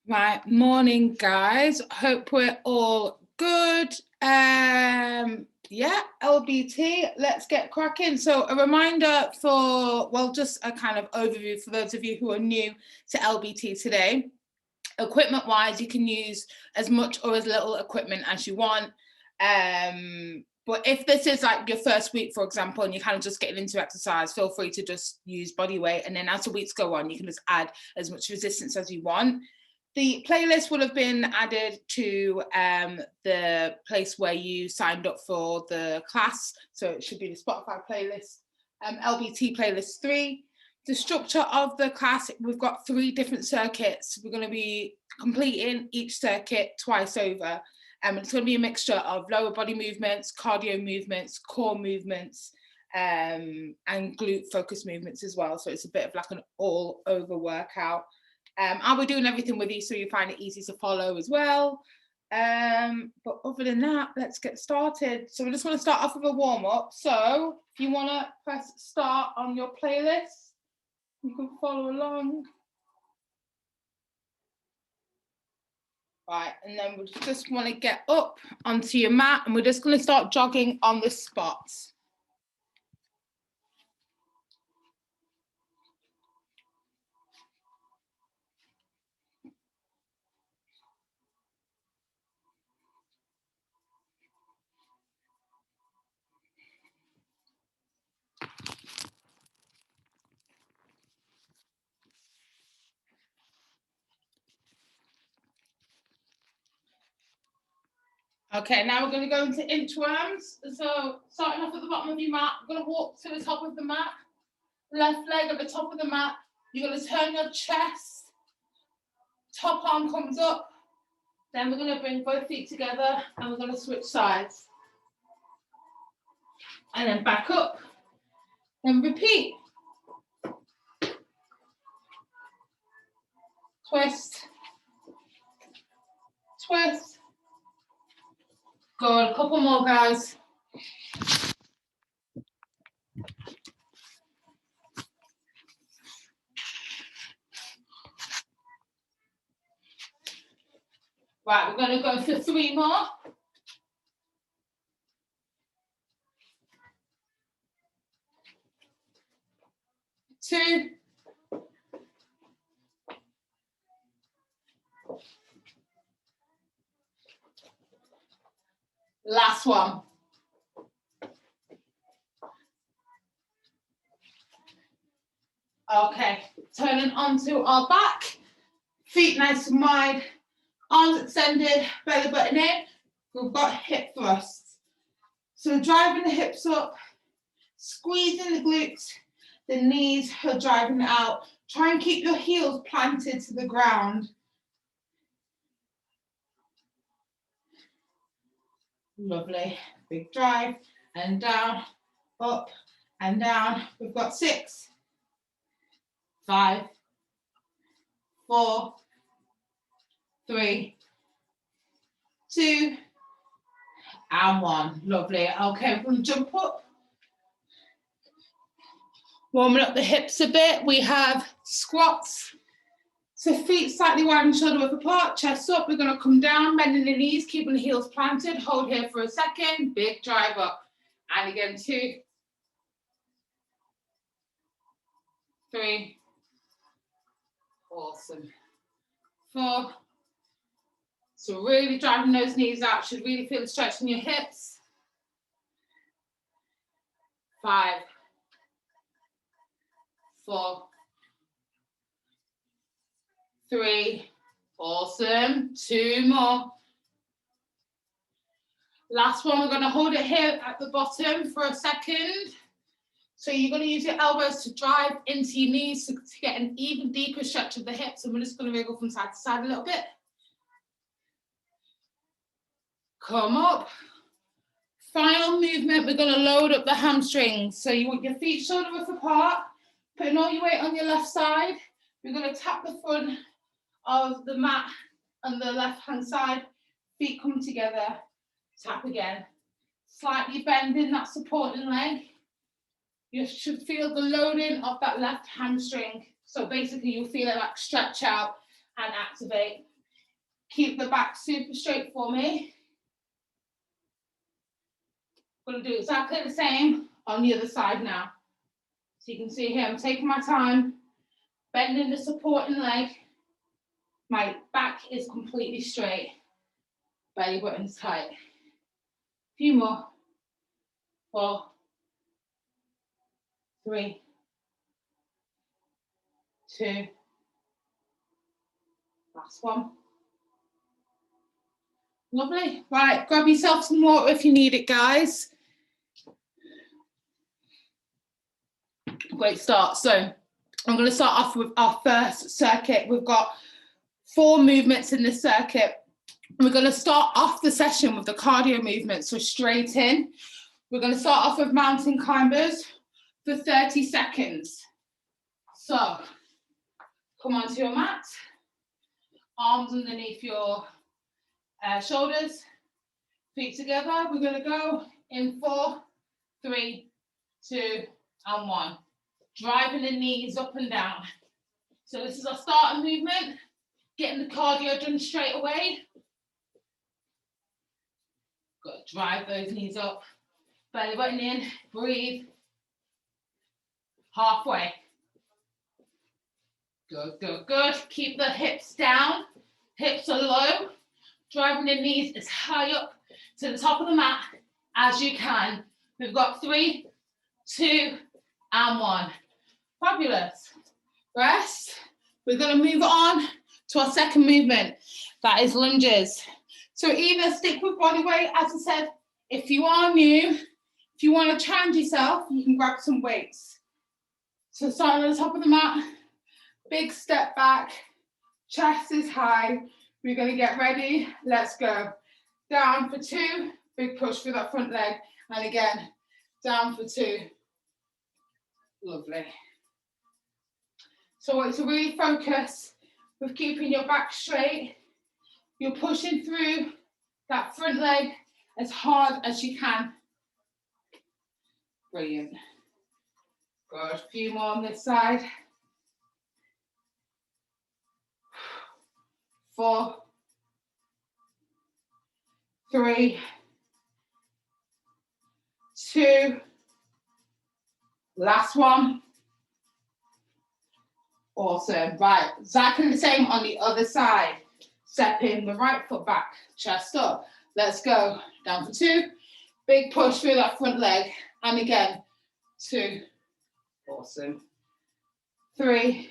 Right, morning guys. Hope we're all good. Yeah, LBT, let's get cracking. So a reminder for, well, just a kind of overview for those of you who are new to LBT today. Equipment wise, you can use as much or as little equipment as you want. But if this is like your first week, for example, and you're kind of just getting into exercise, feel free to just use body weight. And then as the weeks go on, you can just add as much resistance as you want. The playlist will have been added to the place where you signed up for the class. So it should be the Spotify playlist, LBT playlist 3. The structure of the class, we've got 3 different circuits. We're going to be completing each circuit twice over. It's going to be a mixture of lower body movements, cardio movements, core movements, and glute focus movements as well. So it's a bit of like an all over workout. I'll be doing everything with you so you find it easy to follow as well. But other than that, let's get started. So we just want to start off with a warm-up. So if you want to press start on your playlist, you can follow along. Right, and then we just want to get up onto your mat and we're just going to start jogging on the spots. Okay, now we're going to go into Interworms. So starting off at the bottom of your mat, we're going to walk to the top of the mat. Left leg at the top of the mat. You're going to turn your chest. Top arm comes up. Then we're going to bring both feet together and we're going to switch sides. And then back up. Then repeat. Twist. Twist. Good. A couple more, guys. Right, we're going to go for 3 more. Two. Last one. Okay, turning onto our back. Feet nice and wide. Arms extended, belly button in. We've got hip thrusts. So driving the hips up, squeezing the glutes, the knees are driving out. Try and keep your heels planted to the ground. Lovely. Big drive and down, up and down. We've got 6, 5, 4, 3, 2, and 1. Lovely. Okay, we're going to jump up. Warming up the hips a bit. We have squats. So feet slightly wide and shoulder width apart, chest up. We're going to come down, bending the knees, keeping the heels planted. Hold here for a second. Big drive up. And again, 2, 3. Awesome. 4. So really driving those knees out. Should really feel the stretch in your hips. 5, 4, 3. Awesome. 2 more. Last one, we're going to hold it here at the bottom for a second. So you're going to use your elbows to drive into your knees to get an even deeper stretch of the hips. And we're just going to wiggle from side to side a little bit. Come up. Final movement, we're going to load up the hamstrings. So you want your feet shoulder width apart, putting all your weight on your left side. We're going to tap the front of the mat on the left-hand side. Feet come together. Tap again. Slightly bending that supporting leg. You should feel the loading of that left hamstring. So basically you'll feel it like stretch out and activate. Keep the back super straight for me. I'm going to do exactly the same on the other side now. So you can see here, I'm taking my time, bending the supporting leg. My back is completely straight. Belly button's tight. A few more. 4, 3, 2. Last one. Lovely. Right, grab yourself some water if you need it, guys. Great start. So I'm going to start off with our first circuit. We've got 4 movements in this circuit. We're going to start off the session with the cardio movement, so straight in. We're going to start off with mountain climbers for 30 seconds. So come onto your mat, arms underneath your shoulders, feet together. We're going to go in 4, 3, 2, and 1. Driving the knees up and down. So this is our starter movement, getting the cardio done straight away. Got to drive those knees up, belly button in, breathe. Halfway. Good, good, good. Keep the hips down, hips are low. Driving the knees as high up to the top of the mat as you can. We've got 3, 2, and 1. Fabulous. Rest. We're going to move on to our second movement. That is lunges. So either stick with body weight, as I said, if you are new, if you want to challenge yourself, you can grab some weights. So starting at the top of the mat, big step back, chest is high. We're going to get ready. Let's go. Down for 2, big push through that front leg. And again, down for 2. Lovely. So I want you to really focus with keeping your back straight. You're pushing through that front leg as hard as you can. Brilliant. Good. A few more on this side. 4, 3, 2. Last one. Awesome. Right, exactly the same on the other side. Step in the right foot back, chest up. Let's go. Down for 2. Big push through that front leg. And again, 2. Awesome. 3.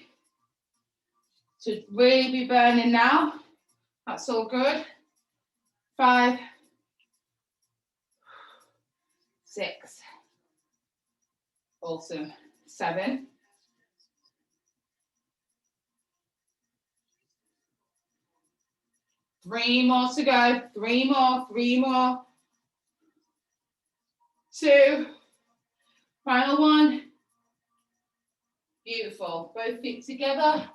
To really be burning now. That's all good. 5, 6. Awesome. 7. 3 more to go. 3 more. 3 more. 2. Final one. Beautiful. Both feet together.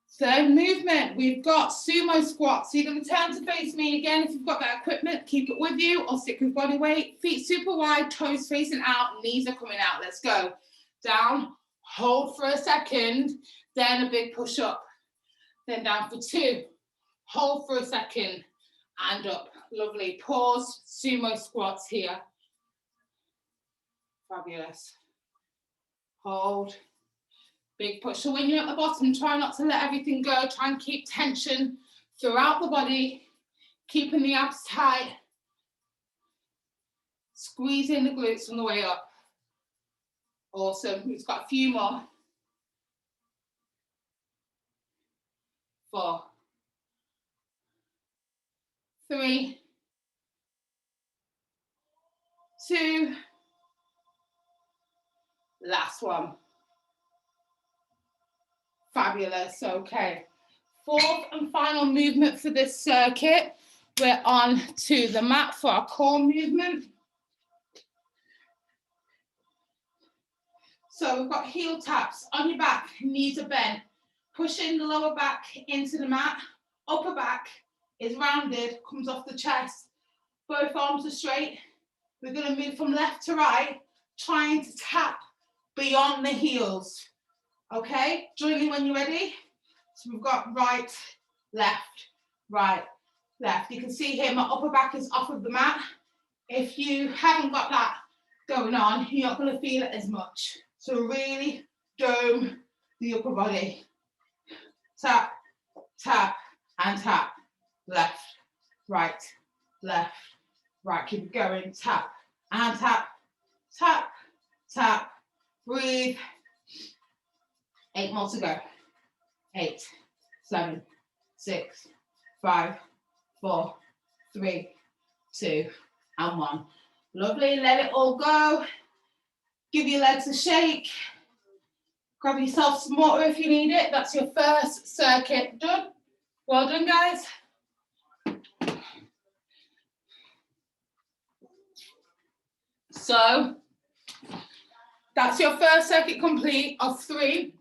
So movement, we've got sumo squat. So you're going to turn to face me again. If you've got that equipment, keep it with you or stick with body weight. Feet super wide, toes facing out, knees are coming out. Let's go. Down, hold for a second, then a big push up. Then down for 2. Hold for a second and up. Lovely. Pause, sumo squats here. Fabulous. Hold. Big push. So when you're at the bottom, try not to let everything go. Try and keep tension throughout the body, keeping the abs tight. Squeezing the glutes on the way up. Awesome. We've got a few more. 4, 3, 2. Last one. Fabulous. Okay. 4th and final movement for this circuit. We're on to the mat for our core movement. So we've got heel taps on your back, knees are bent. Pushing the lower back into the mat. Upper back is rounded, comes off the chest. Both arms are straight. We're going to move from left to right, trying to tap beyond the heels. Okay, join in when you're ready. So we've got right, left, right, left. You can see here my upper back is off of the mat. If you haven't got that going on, you're not going to feel it as much. So really dome the upper body. Tap, tap, and tap. Left, right, left, right. Keep it going. Tap and tap, tap, tap. Breathe. 8 more to go. 8, 7, 6, 5, 4, 3, 2, and 1. Lovely. Let it all go. Give your legs a shake. Grab yourself some water if you need it. That's your first circuit done. Well done, guys. So that's your first circuit complete of 3.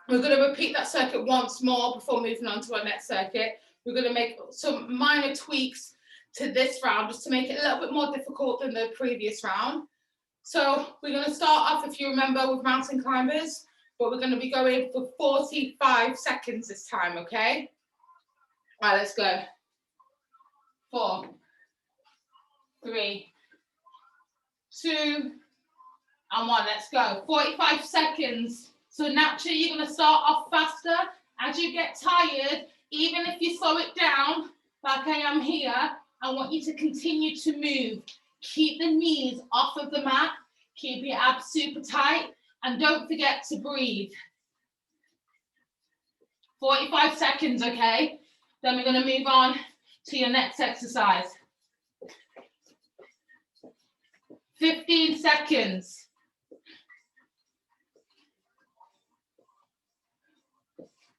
We're going to repeat that circuit once more before moving on to our next circuit. We're going to make some minor tweaks to this round just to make it a little bit more difficult than the previous round. So we're going to start off, if you remember, with mountain climbers, but we're going to be going for 45 seconds this time, okay? All right, let's go. 4, 3, 2, and 1. Let's go. 45 seconds. So naturally, you're going to start off faster. As you get tired, even if you slow it down, like I am here, I want you to continue to move. Keep the knees off of the mat. Keep your abs super tight. And don't forget to breathe. 45 seconds, okay? Then we're going to move on to your next exercise. 15 seconds.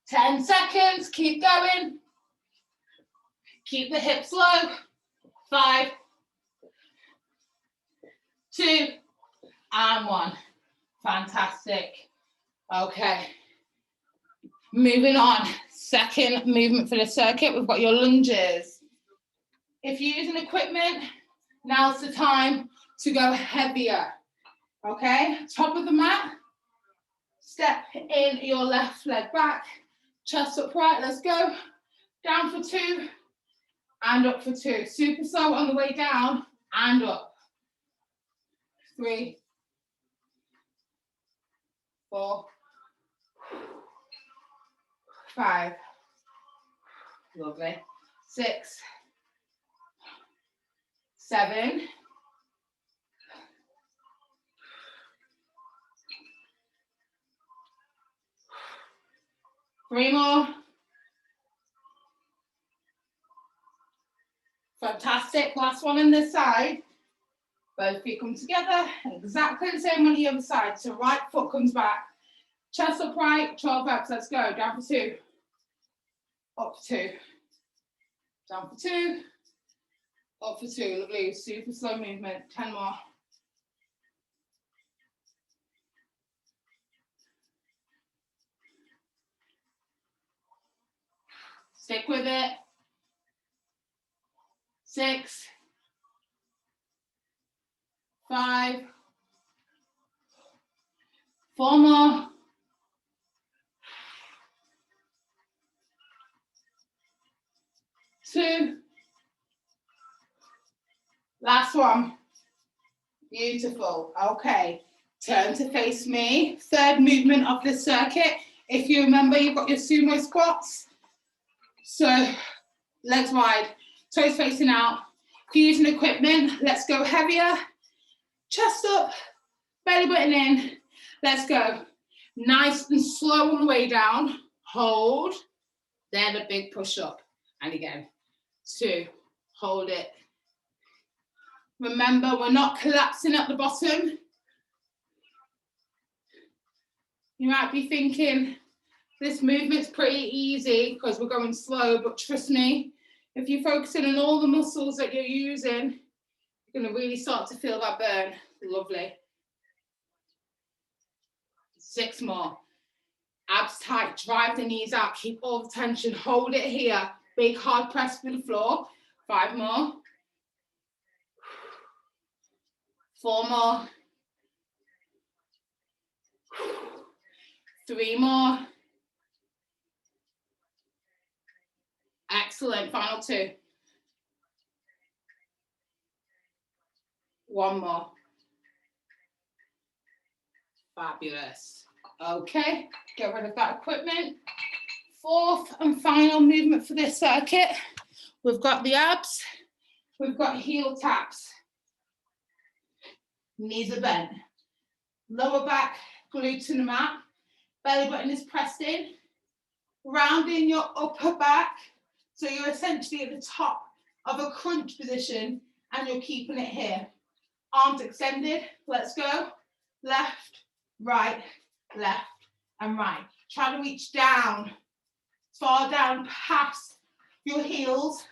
10 seconds, keep going. Keep the hips low. 5, 2, and 1. Fantastic. Okay. Moving on. Second movement for the circuit, we've got your lunges. If you're using equipment, now's the time to go heavier. Okay, top of the mat. Step in your left leg back. Chest upright, let's go. Down for 2 and up for 2. Super slow on the way down and up. 3, 4, 5. Lovely. 6, 7. 3 more. Fantastic. Last one on this side. Both feet come together. Exactly the same on the other side. So right foot comes back. Chest upright. 12 reps. Let's go. Down for 2. Up for 2. Down for 2. Up for 2. Lovely. Super slow movement. 10 more. Stick with it. 6, 5. 4 more. 2. Last one. Beautiful. Okay. Turn to face me. Third movement of the circuit. If you remember, you've got your sumo squats. So legs wide, toes facing out. If you're using equipment, let's go heavier. Chest up, belly button in. Let's go. Nice and slow on the way down. Hold. Then a big push up. And again, 2. Hold it. Remember, we're not collapsing at the bottom. You might be thinking, this movement's pretty easy because we're going slow, but trust me, if you're focusing on all the muscles that you're using, you're going to really start to feel that burn. Lovely. 6 more. Abs tight, drive the knees out, keep all the tension, hold it here. Big hard press to the floor. 5 more. 4 more. 3 more. Excellent. Final 2. One more. Fabulous. Okay, get rid of that equipment. 4th and final movement for this circuit. We've got the abs. We've got heel taps. Knees are bent. Lower back glued to the mat. Belly button is pressed in. Rounding your upper back. So you're essentially at the top of a crunch position and you're keeping it here. Arms extended. Let's go. Left, right, left, and right. Try to reach down, far down past your heels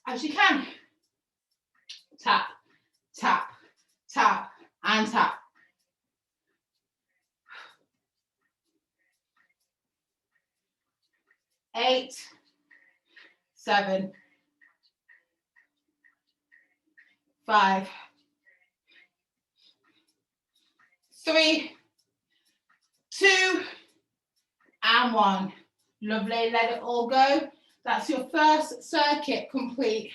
as you can. Tap, tap, tap, and tap. 8, 7, 5, 3, 2, and 1. Lovely, let it all go. That's your first circuit complete.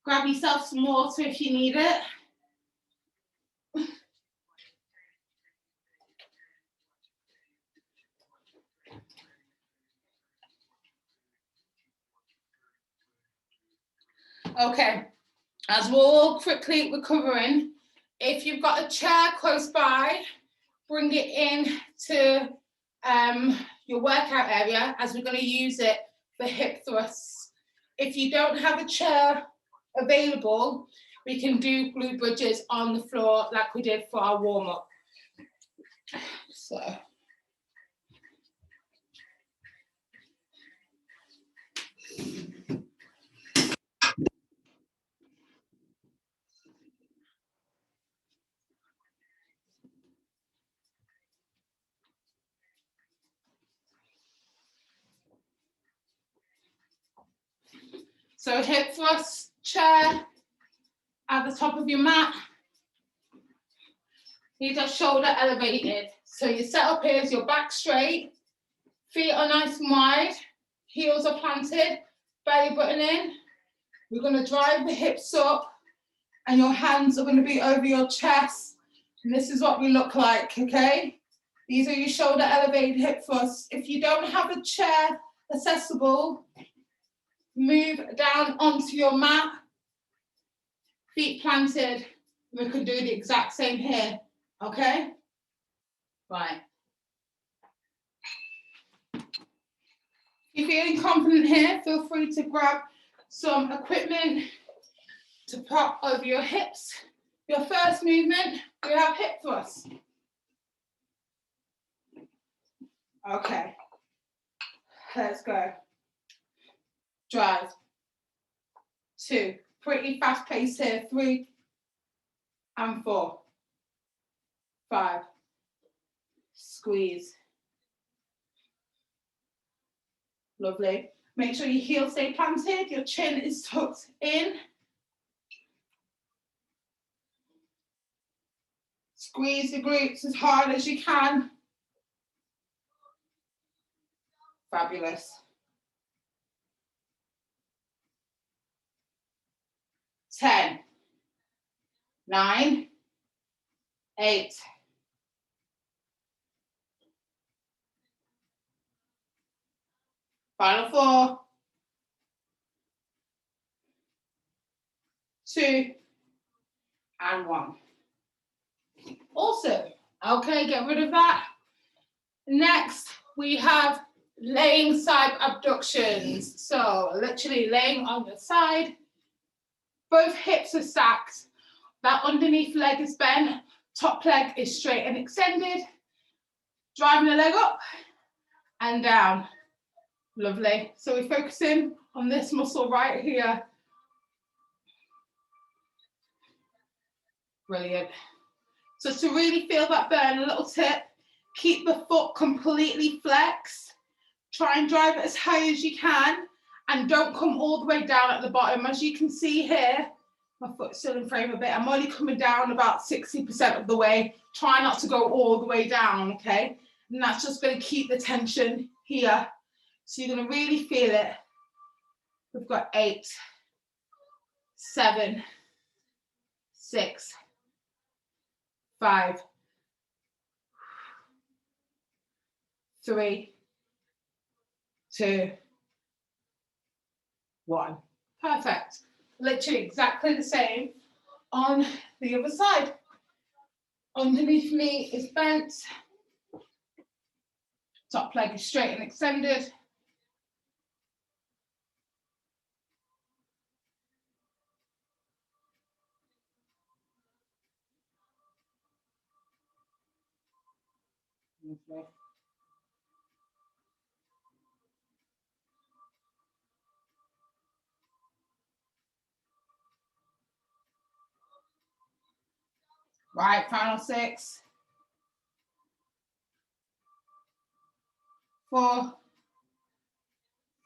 Grab yourself some water if you need it. Okay, as we're all quickly recovering, if you've got a chair close by, bring it in to your workout area as we're going to use it for hip thrusts. If you don't have a chair available, we can do glute bridges on the floor like we did for our warm-up. So hip thrust, chair at the top of your mat. These are shoulder elevated. So your setup here is your back straight, feet are nice and wide, heels are planted, belly button in. We're going to drive the hips up and your hands are going to be over your chest. And this is what we look like, okay? These are your shoulder elevated hip thrusts. If you don't have a chair accessible, move down onto your mat, feet planted. We could do the exact same here, okay? Right. If you're feeling confident here, feel free to grab some equipment to prop over your hips. Your first movement, we have hip thrusts. Okay, let's go. Drive. 2, pretty fast pace here. 3 and 4, 5, squeeze. Lovely. Make sure your heels stay planted, your chin is tucked in. Squeeze the glutes as hard as you can. Fabulous. 10, 9, 8, 4, 2, and 1. Awesome. Okay, get rid of that. Next, we have laying side abductions. So literally laying on your side. Both hips are stacked. That underneath leg is bent. Top leg is straight and extended. Driving the leg up and down. Lovely. So we're focusing on this muscle right here. Brilliant. So to really feel that burn, a little tip, keep the foot completely flexed. Try and drive it as high as you can and don't come all the way down at the bottom. As you can see here, my foot's still in frame a bit. I'm only coming down about 60% of the way. Try not to go all the way down, okay? And that's just going to keep the tension here. So you're going to really feel it. We've got 8, 7, 6, 5, 3, 2, 1. Perfect. Literally exactly the same on the other side. Underneath me is bent. Top leg is straight and extended. Lovely. Right, final 6, 4,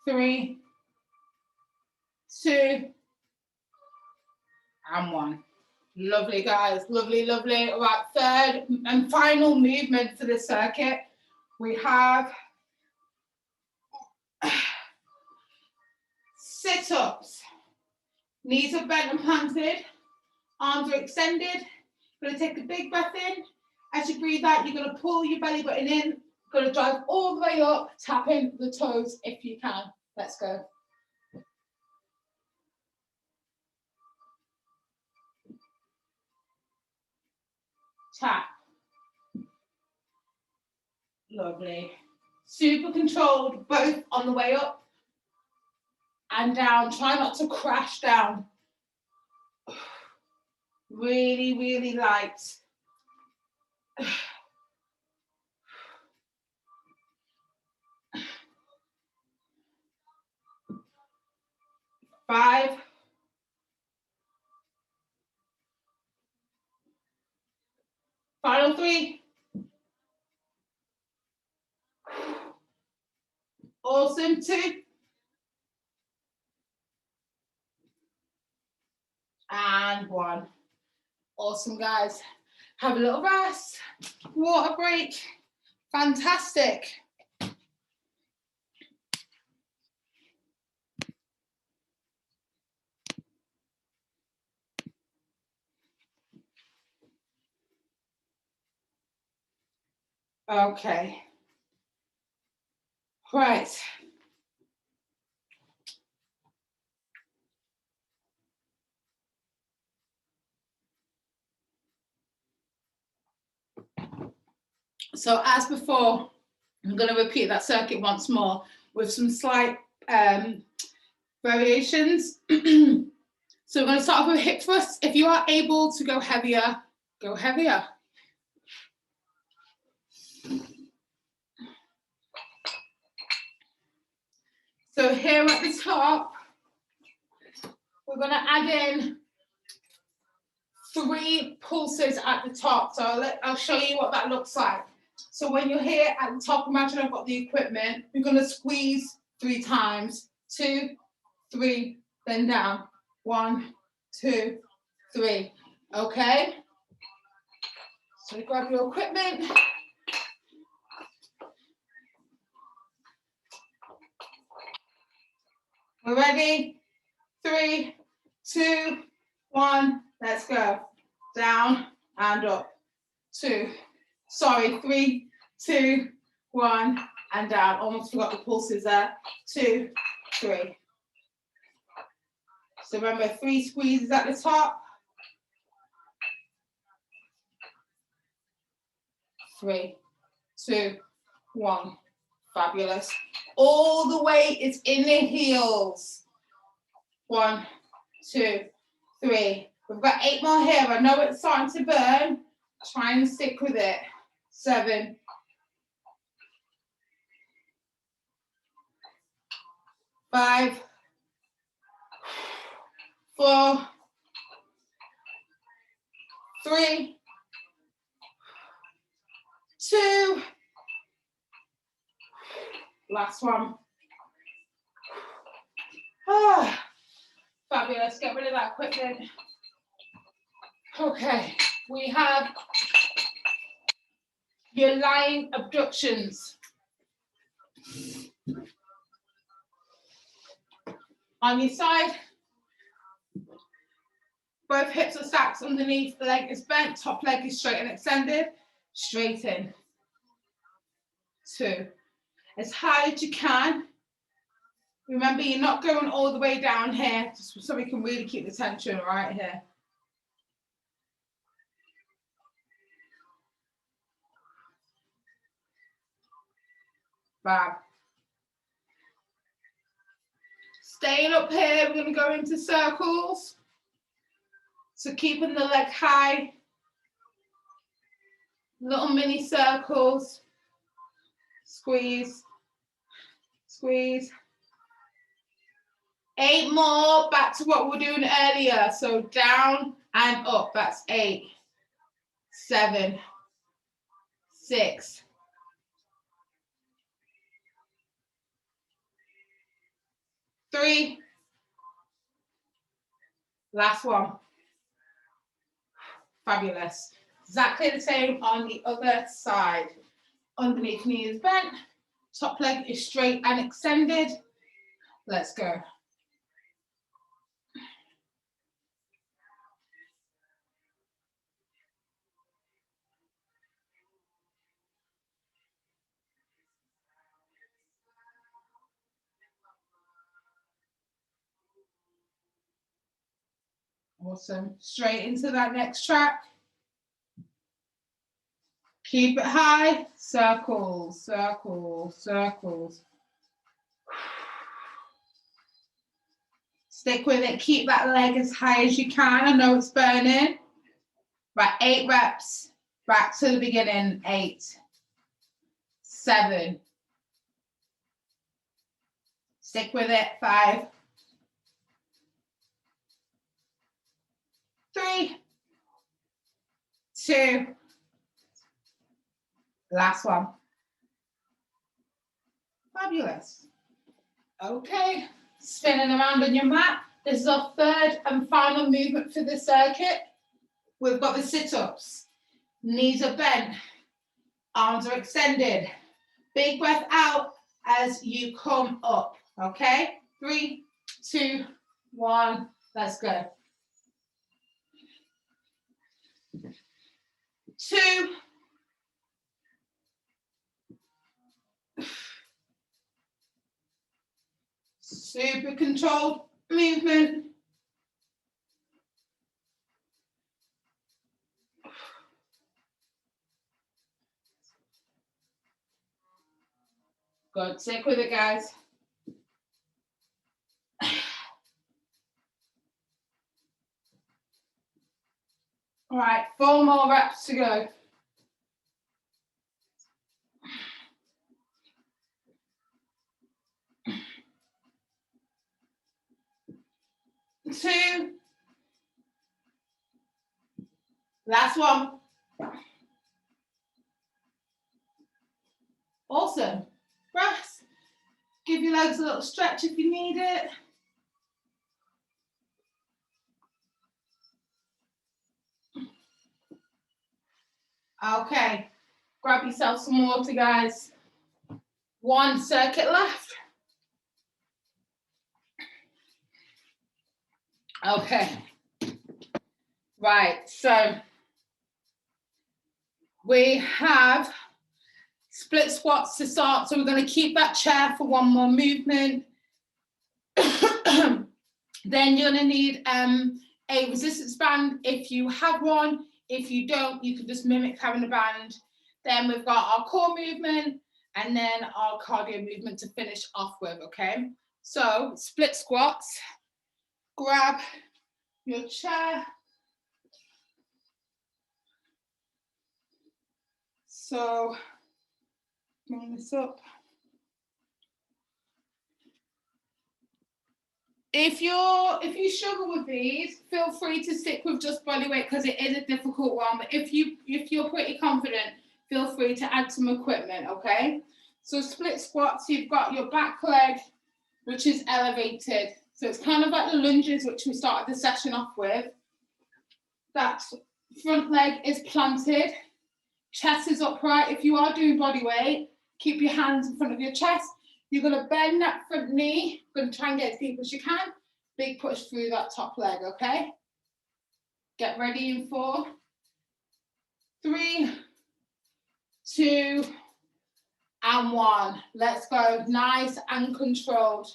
3, 2, and 1. Lovely, guys. Lovely, lovely. All right, third and final movement for this circuit. We have sit-ups. Knees are bent and planted. Arms are extended. Going to take a big breath in. As you breathe out, you're going to pull your belly button in. Going to drive all the way up, tapping the toes if you can. Let's go. Tap. Lovely. Super controlled, both on the way up and down. Try not to crash down. Really, really light. 5, final 3. Awesome. 2. And 1. Awesome, guys. Have a little rest. Water break. Fantastic. Okay. Right. So as before, I'm going to repeat that circuit once more with some slight variations. So we're going to start off with hip thrusts. If you are able to go heavier, go heavier. So here at the top, we're going to add in 3 pulses at the top. So I'll show you what that looks like. So when you're here at the top, imagine I've got the equipment. We're going to squeeze 3 times. 2, 3, then down. 1, 2, 3. Okay? So grab your equipment. We're ready. 3, 2, 1. Let's go. Down and up. 2. Sorry, 3, 2, 1, and down. Almost forgot the pulses there. 2, 3. So remember, 3 squeezes at the top. 3, 2, 1. Fabulous. All the weight is in the heels. 1, 2, 3. We've got 8 more here. I know it's starting to burn. Try and stick with it. 7. 5. 4. 3. 2. Last one. Ah, fabulous. Get rid of that equipment. Okay, we have your lying abductions. On your side. Both hips are stacked underneath, the leg is bent, top leg is straight and extended. Straighten. 2. As high as you can. Remember, you're not going all the way down here, just so we can really keep the tension right here. Fab. Staying up here, we're going to go into circles. So keeping the leg high. Little mini circles. Squeeze. Squeeze. 8 more, back to what we were doing earlier. So down and up, that's 8, 7, 6, 3, last one. Fabulous. Exactly the same on the other side. Underneath knee is bent, top leg is straight and extended. Let's go. Awesome. Straight into that next track. Keep it high. Circles, circles, circles. Stick with it. Keep that leg as high as you can. I know it's burning. Right, 8 reps. Back to the beginning. 8, 7. Stick with it. 5, 3, 2. Last one. Fabulous. Okay, spinning around on your mat. This is our third and final movement for the circuit. We've got the sit-ups. Knees are bent. Arms are extended. Big breath out as you come up. Okay? 3, 2, 1. Let's go. 2. Super controlled movement. Good. Stick with it, guys. All right, 4 more reps to go. 2. Last one. Awesome. Breath. Give your legs a little stretch if you need it. Okay. Grab yourself some water, guys. 1 circuit left. Okay. Right, so we have split squats to start. So we're going to keep that chair for 1 more movement. Then you're going to need a resistance band if you have one. If you don't, you can just mimic having a band. Then we've got our core movement and then our cardio movement to finish off with, okay? So split squats, grab your chair. So bring this up. If you struggle with these, feel free to stick with just body weight because it is a difficult one. But if you're pretty confident, feel free to add some equipment, okay? So split squats, you've got your back leg, which is elevated. So it's kind of like the lunges, which we started the session off with. That front leg is planted, chest is upright. If you are doing body weight, keep your hands in front of your chest. You're going to bend that front knee. Going to try and get as deep as you can. Big push through that top leg, okay? Get ready in 4, 3, 2, and 1. Let's go. Nice and controlled.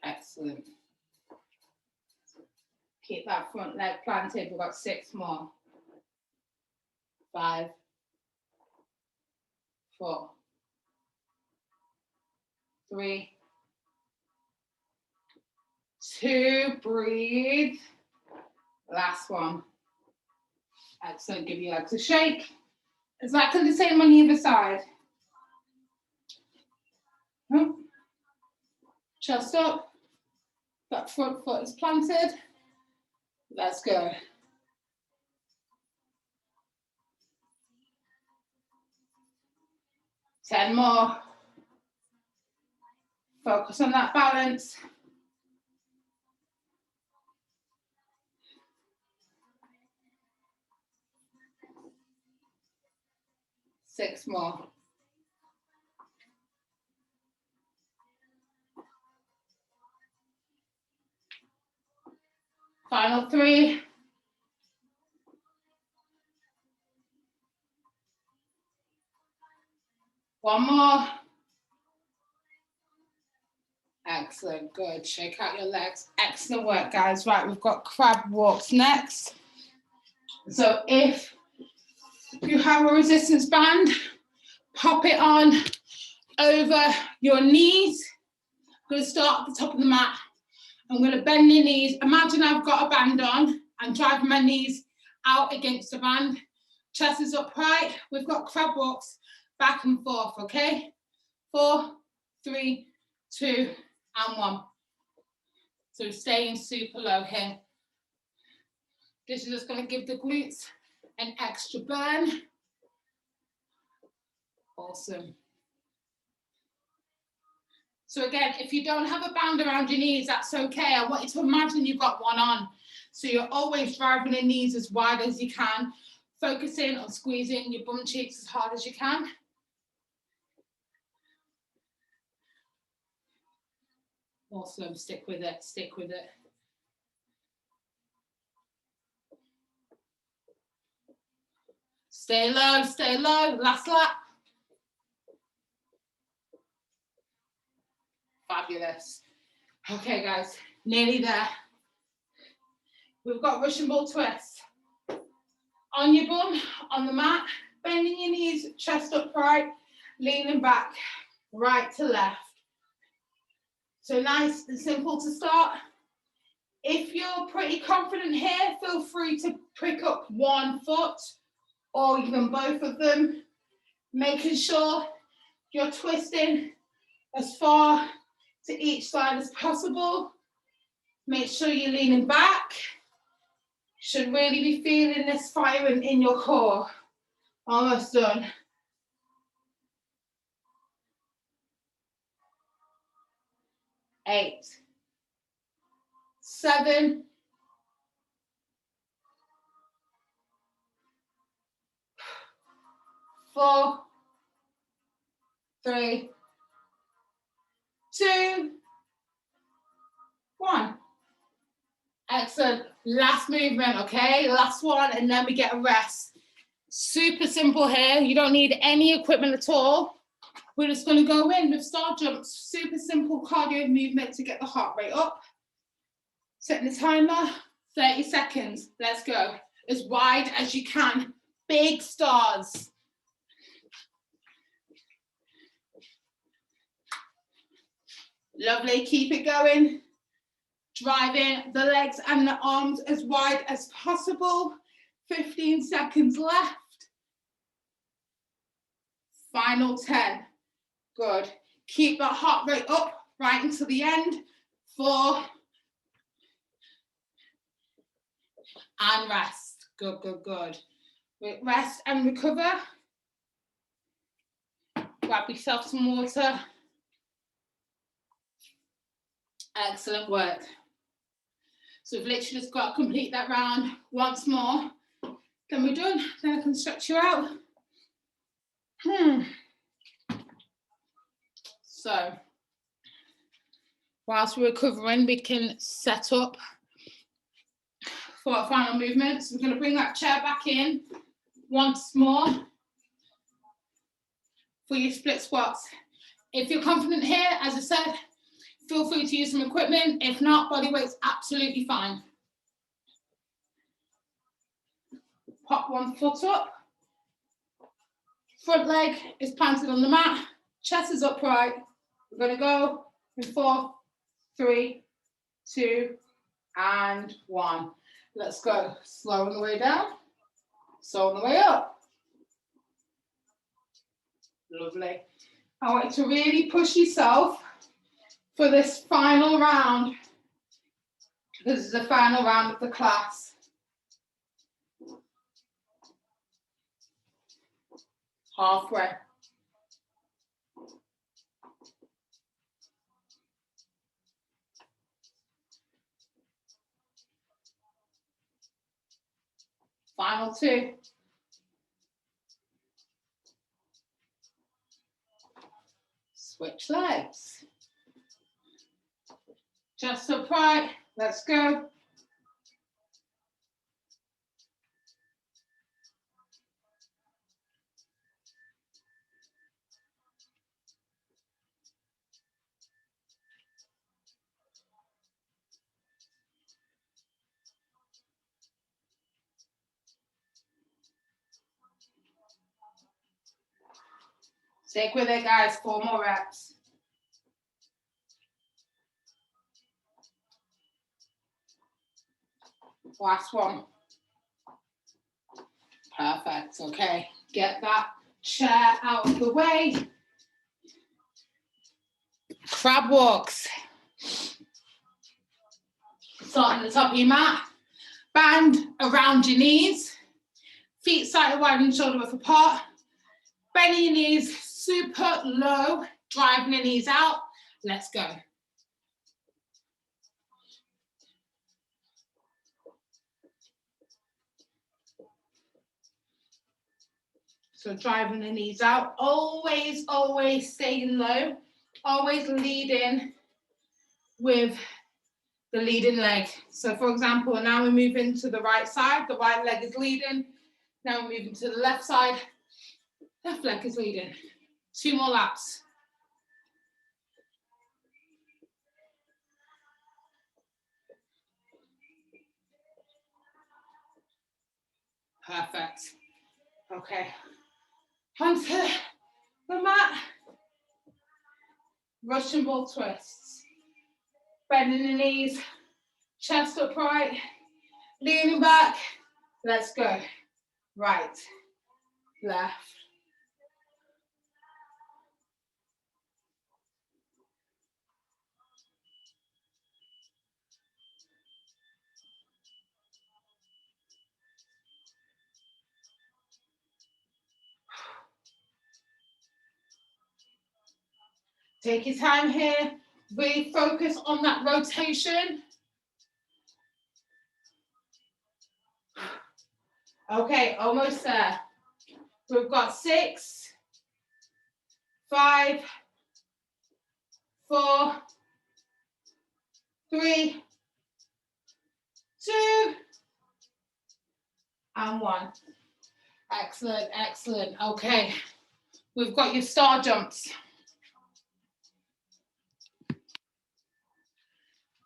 Excellent. Keep that front leg planted. We've got 6 more. 5, 4, 3, 2, breathe. Last one. Excellent. Give your legs a shake. Exactly the same on the other side. Chest up. That front foot is planted. Let's go. Ten more. Focus on that balance. 6 more. Final 3. One more. Excellent, good. Shake out your legs. Excellent work, guys. Right, we've got crab walks next. So if you have a resistance band, pop it on over your knees. I'm going to start at the top of the mat. I'm going to bend your knees. Imagine I've got a band on. I'm driving my knees out against the band. Chest is upright. We've got crab walks back and forth, okay? 4, 3, 2, and 1. So staying super low here. This is just going to give the glutes an extra burn. Awesome. So again, if you don't have a band around your knees, that's okay. I want you to imagine you've got one on. So you're always driving the knees as wide as you can, focusing on squeezing your bum cheeks as hard as you can. Awesome, stick with it, stick with it. Stay low, last lap. Fabulous. Okay, guys, nearly there. We've got Russian ball twist. On your bum, on the mat, bending your knees, chest upright, leaning back, right to left. So nice and simple to start. If you're pretty confident here, feel free to pick up one foot or even both of them, making sure you're twisting as far to each side as possible. Make sure you're leaning back. Should really be feeling this firing in your core. Almost done. 8, 7, 4, 3, 2, 1. Excellent. Last movement, okay? Last one, and then we get a rest. Super simple here. You don't need any equipment at all. We're just going to go in with star jumps. Super simple cardio movement to get the heart rate up. Setting the timer, 30 seconds. Let's go. As wide as you can. Big stars. Lovely. Keep it going. Driving the legs and the arms as wide as possible. 15 seconds left. Final 10. Good. Keep that heart rate up right until the end. 4. And rest. Good, good, good. Rest and recover. Grab yourself some water. Excellent work. So we've literally just got to complete that round once more. Then we're done. Then I can stretch you out. So whilst we're recovering, we can set up for our final movement. So we're going to bring that chair back in once more for your split squats. If you're confident here, as I said, feel free to use some equipment. If not, body weight's absolutely fine. Pop one foot up. Front leg is planted on the mat. Chest is upright. We're going to go in 4, 3, 2, and 1. Let's go. Slow on the way down. Slow on the way up. Lovely. I want you to really push yourself for this final round. This is the final round of the class. Halfway. Final 2. Switch legs. Chest upright. Let's go. Stick with it, guys. 4 more reps. Last one. Perfect. Okay. Get that chair out of the way. Crab walks. Start at the top of your mat. Band around your knees. Feet slightly wide and shoulder width apart. Bending your knees super low. Driving the knees out. Let's go. So driving the knees out, always staying low, always leading with the leading leg. So for example, now we're moving to the right side, the right leg is leading. Now we're moving to the left side, left leg is leading. 2 more laps. Perfect. Okay. Onto the mat. Russian ball twists. Bending the knees, chest upright, leaning back. Let's go. Right, left. Take your time here. Really focus on that rotation. Okay, almost there. We've got 6, 5, 4, 3, 2, and 1. Excellent, excellent. Okay, we've got your star jumps.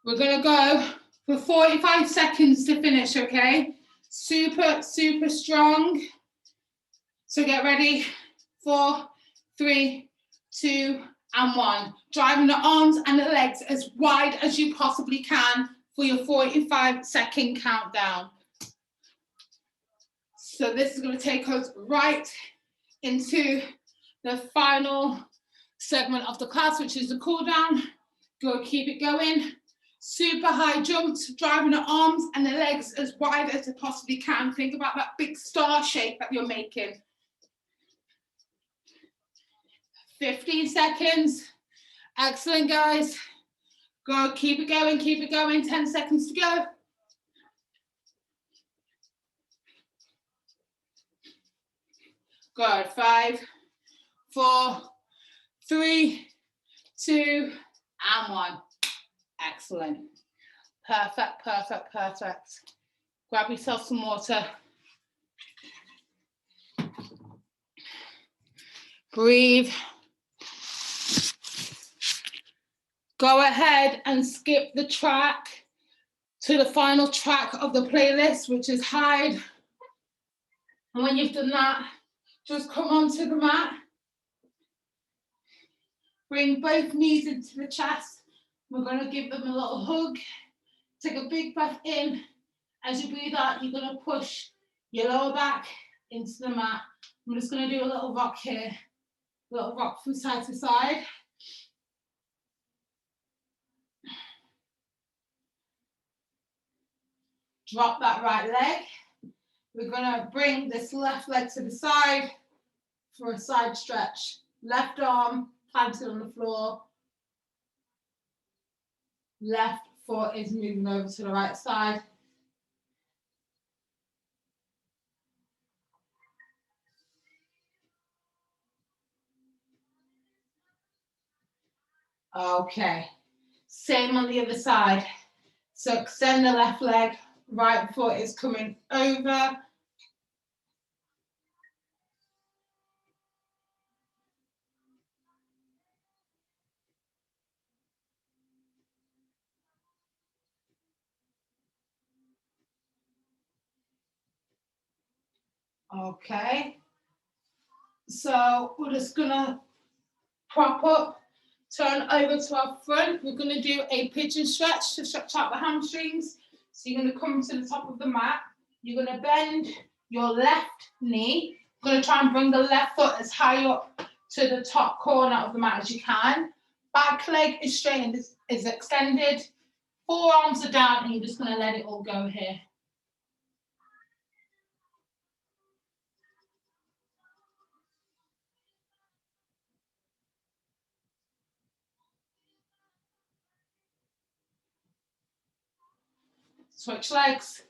We're gonna go for 45 seconds to finish, okay? Super strong. So get ready. 4, 3, 2, and 1. Driving the arms and the legs as wide as you possibly can for your 45-second countdown. So this is going to take us right into the final segment of the class, which is the cool down. Go, keep it going. Super high jumps, driving the arms and the legs as wide as you possibly can. Think about that big star shape that you're making. 15 seconds. Excellent, guys. Go, keep it going, keep it going. 10 seconds to go. Good. 5, 4, 3, 2, and 1. Excellent. Perfect, perfect, perfect. Grab yourself some water. Breathe. Go ahead and skip the track to the final track of the playlist, which is hide. And when you've done that, just come onto the mat. Bring both knees into the chest. We're going to give them a little hug. Take a big breath in. As you breathe out, you're going to push your lower back into the mat. I'm just going to do a little rock here. A little rock from side to side. Drop that right leg. We're going to bring this left leg to the side for a side stretch. Left arm planted on the floor. Left foot is moving over to the right side. Okay. Same on the other side. So extend the left leg. Right foot is coming over. Okay. So we're just gonna prop up, turn over to our front. We're gonna do a pigeon stretch to stretch out the hamstrings. So you're gonna come to the top of the mat. You're gonna bend your left knee. You're gonna try and bring the left foot as high up to the top corner of the mat as you can. Back leg is straight and is extended. Forearms are down and you're just gonna let it all go here. Switch legs.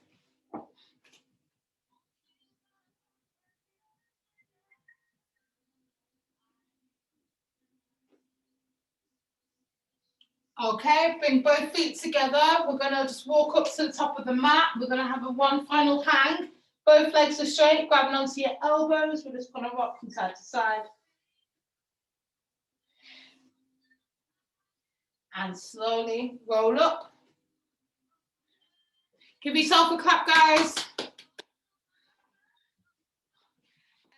Okay, bring both feet together. We're gonna just walk up to the top of the mat. We're gonna have a one final hang. Both legs are straight, grabbing onto your elbows. We're just gonna rock from side to side. And slowly roll up. Give yourself a clap, guys.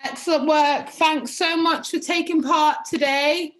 Excellent work. Thanks so much for taking part today.